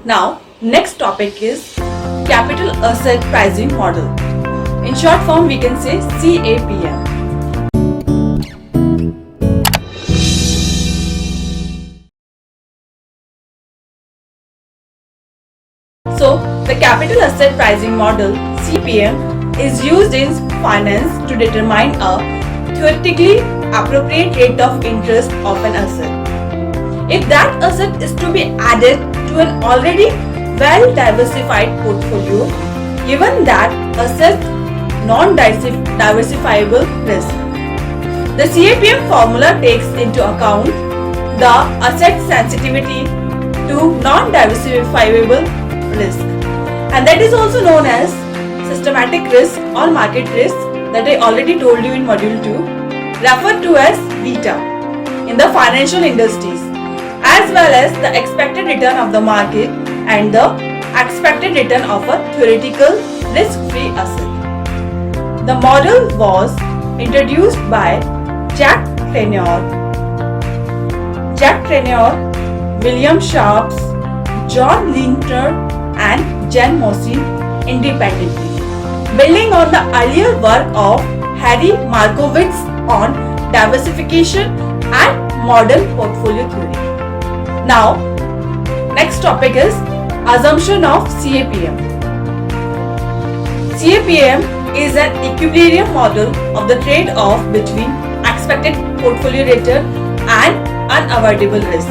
Now, next topic is capital asset pricing model. In short form, we can say CAPM. So, the capital asset pricing model CPM is used in finance to determine a theoretically appropriate rate of interest of an asset. If that asset is to be added to an already well diversified portfolio, given that asset's non-diversifiable risk. The CAPM formula takes into account the asset sensitivity to non-diversifiable risk, and that is also known as systematic risk or market risk that I already told you in module 2, referred to as beta in the financial industries, as well as the expected return of the market and the expected return of a theoretical risk-free asset. The model was introduced by Jack Treynor, William Sharps, John Linter and Jen Mosin independently, building on the earlier work of Harry Markowitz on diversification and modern portfolio theory. Now, next topic is assumption of CAPM. CAPM is an equilibrium model of the trade-off between expected portfolio return and unavoidable risk.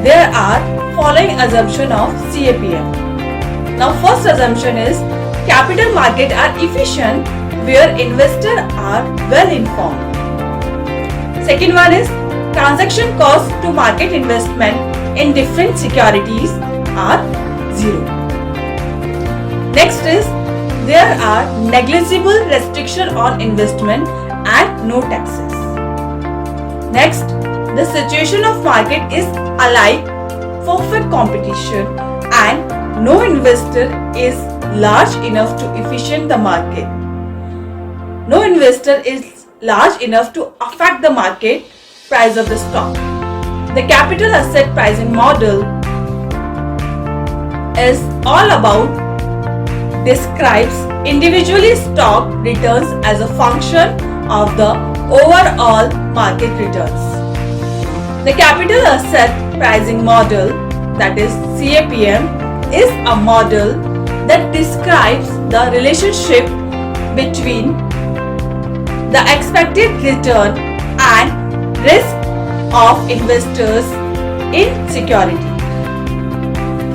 There are following assumption of CAPM. Now, first assumption is capital market are efficient where investors are well informed. Second one is transaction cost to market investment in different securities are zero. Next is there are negligible restriction on investment and no taxes. Next, the situation of market is alike perfect competition and no investor is large enough to efficient the market. No investor is large enough to affect the market price of the stock. The capital asset pricing model is all about describes individually stock returns as a function of the overall market returns. The capital asset pricing model, that is CAPM, is a model that describes the relationship between the expected return and risk of investors in security.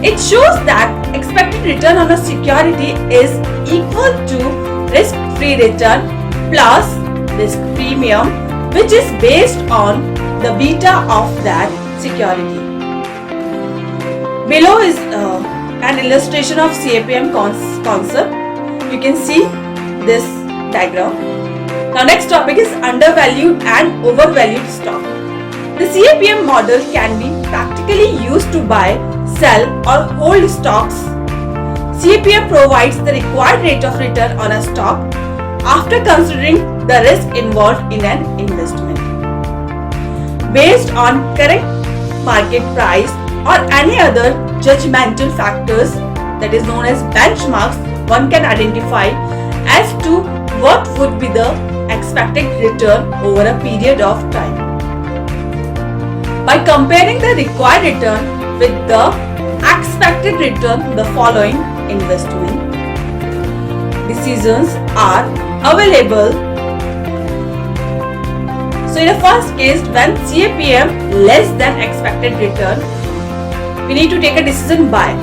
It shows that expected return on a security is equal to risk-free return plus risk premium, which is based on the beta of that security. Below is an illustration of CAPM concept. You can see this diagram. Now, next topic is undervalued and overvalued stock. The CAPM model can be practically used to buy, sell or hold stocks. CAPM provides the required rate of return on a stock after considering the risk involved in an investment. Based on correct market price or any other judgmental factors, that is known as benchmarks, one can identify as to what would be the expected return over a period of time. By comparing the required return with the expected return, the following investment decisions are available. So, in the first case, when CAPM less than expected return, we need to take a decision buy.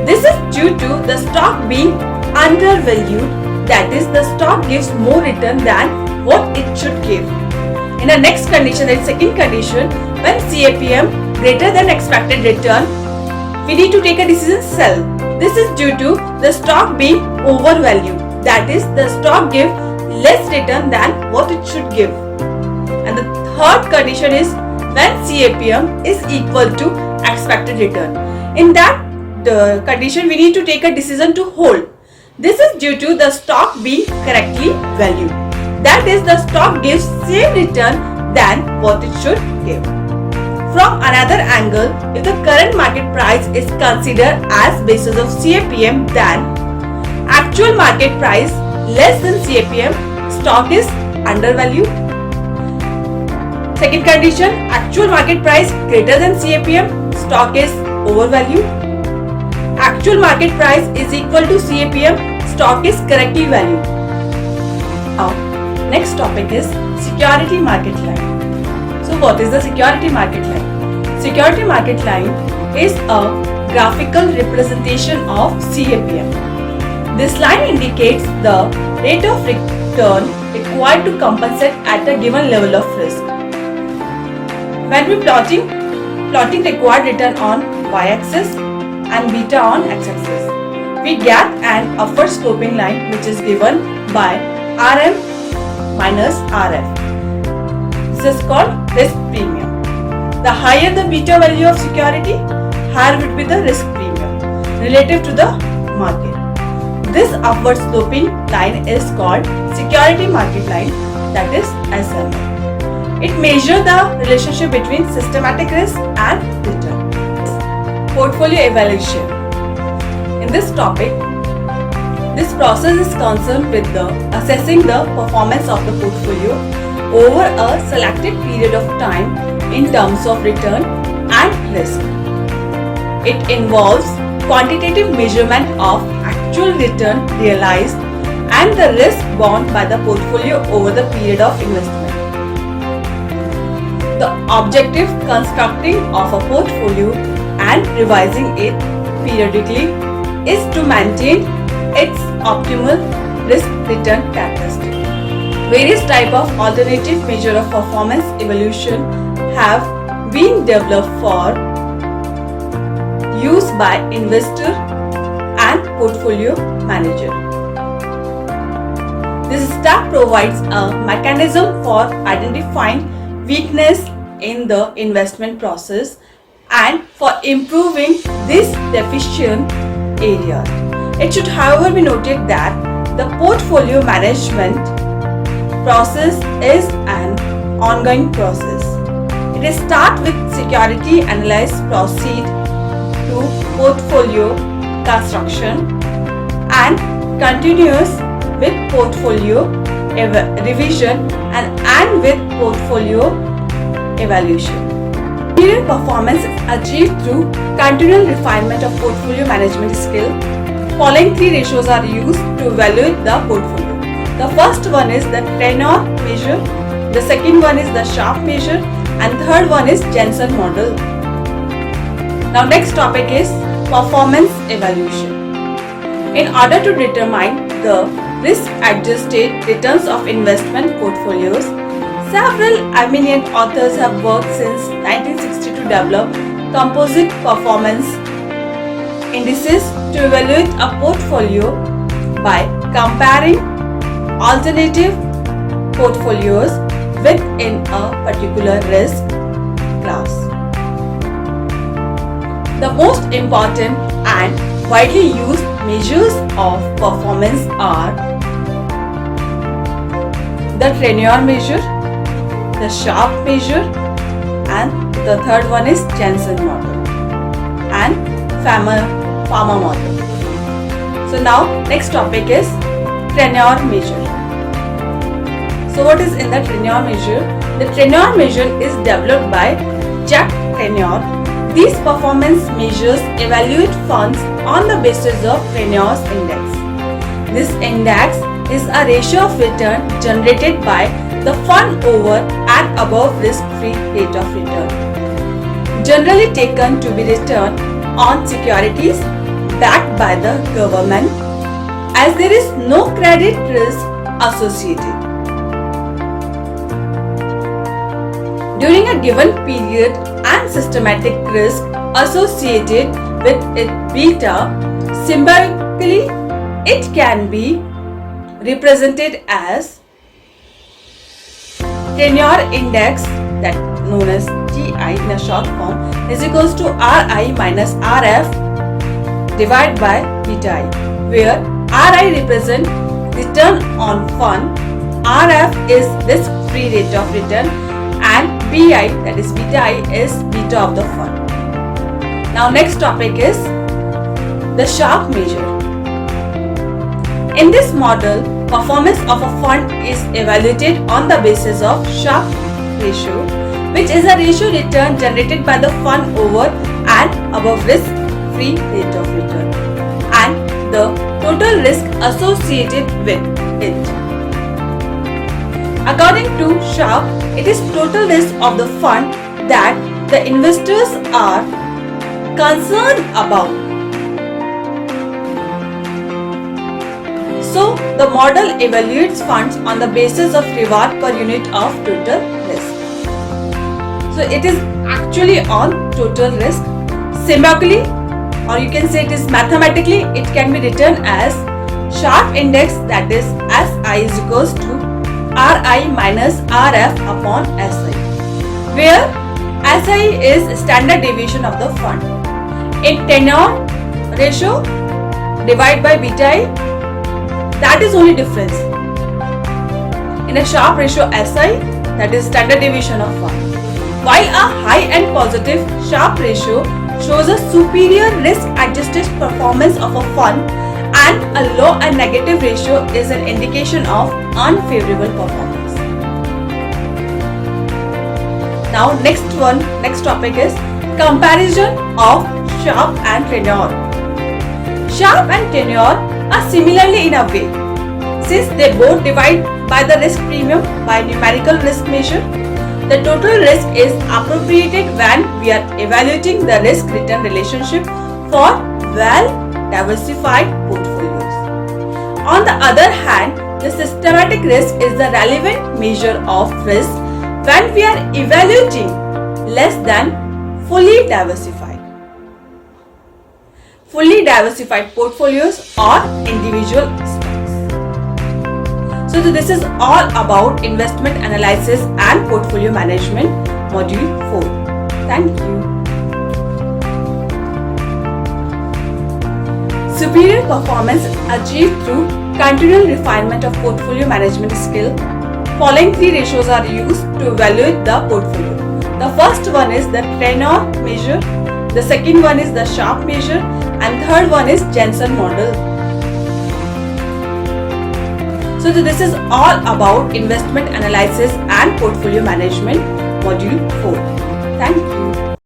This is due to the stock being undervalued, that is, the stock gives more return than what it should give. In the next condition, that is second condition, when CAPM greater than expected return, we need to take a decision sell. This is due to the stock being overvalued, that is, the stock gives less return than what it should give. And the third condition is when CAPM is equal to expected return. In that condition, we need to take a decision to hold. This is due to the stock being correctly valued. That is, the stock gives same return than what it should give. From another angle, if the current market price is considered as basis of CAPM, then actual market price less than CAPM, stock is undervalued. Second condition, actual market price greater than CAPM, stock is overvalued. Actual market price is equal to CAPM, stock is correctly valued. Now, next topic is security market line. So what is the security market line? Security market line is a graphical representation of CAPM. This line indicates the rate of return required to compensate at a given level of risk. When we plotting required return on y-axis and beta on x-axis, we get an upward sloping line which is given by RM minus RF. This is called risk premium. The higher the beta value of security, higher would be the risk premium relative to the market. This upward sloping line is called security market line, that is SMA. It measures the relationship between systematic risk and return. Portfolio evaluation. In this topic, this process is concerned with assessing the performance of the portfolio over a selected period of time in terms of return and risk. It involves quantitative measurement of actual return realized and the risk borne by the portfolio over the period of investment. The objective constructing of a portfolio and revising it periodically is to maintain its optimal risk-return characteristic. Various types of alternative measure of performance evaluation have been developed for use by investor and portfolio manager. This step provides a mechanism for identifying weakness in the investment process and for improving this deficient area. It should, however, be noted that the portfolio management process is an ongoing process. It is start with security analysis, proceed to portfolio construction and continues with portfolio revision and with portfolio evaluation. Superior performance is achieved through continual refinement of portfolio management skill. Following three ratios are used to evaluate the portfolio. The first one is the tenor measure, the second one is the Sharpe measure, and third one is Jensen model. Now next topic is performance evaluation. In order to determine the risk-adjusted returns of investment portfolios, several eminent authors have worked since 1960 to develop composite performance indices to evaluate a portfolio by comparing alternative portfolios within a particular risk class. The most important and widely used measures of performance are the tenor measure, the Sharpe measure, and the third one is Jensen model and Fama model. So now next topic is tenor measure. So what is in the tenor measure? The tenor measure is developed by Jack Tenor. These performance measures evaluate funds on the basis of Tenor's index. This index is a ratio of return generated by the fund over and above risk-free rate of return, generally taken to be return on securities backed by the government, as there is no credit risk associated. During a given period and systematic risk associated with its beta, symbolically it can be represented as tenor index, that known as TI in a short form, is equals to RI minus RF divided by beta I, where RI represents return on fund, RF is risk-free rate of return, and BI, that is beta I, is beta of the fund. Now next topic is the Sharpe measure. In this model, performance of a fund is evaluated on the basis of Sharpe ratio, which is a ratio return generated by the fund over and above risk-free rate of return, and the total risk associated with it. According to Sharpe, it is total risk of the fund that the investors are concerned about. So, the model evaluates funds on the basis of reward per unit of total risk. So, it is actually on total risk. Symbolically, or you can say it is mathematically, it can be written as Sharpe index, that is SI is equals to RI minus RF upon SI, where SI is standard deviation of the fund. In tenure ratio divided by beta I, that is only difference. In a Sharpe ratio SI, that is standard deviation of fund. While a high and positive Sharpe ratio shows a superior risk adjusted performance of a fund, and a low and negative ratio is an indication of unfavorable performance. Now next topic is comparison of Sharpe and tenure. Sharpe and tenure are similarly in a way, since they both divide by the risk premium by numerical risk measure. The total risk is appropriated when we are evaluating the risk-return relationship for well-diversified portfolios. On the other hand, the systematic risk is the relevant measure of risk when we are evaluating less than fully diversified portfolios or individual stocks. So this is all about investment analysis and portfolio management, module 4. Thank you. Superior performance achieved through continual refinement of portfolio management skill. Following three ratios are used to evaluate the portfolio. The first one is the tenure measure, the second one is the Sharpe measure, and third one is Jensen model. So this is all about investment analysis and portfolio management, module 4. Thank you.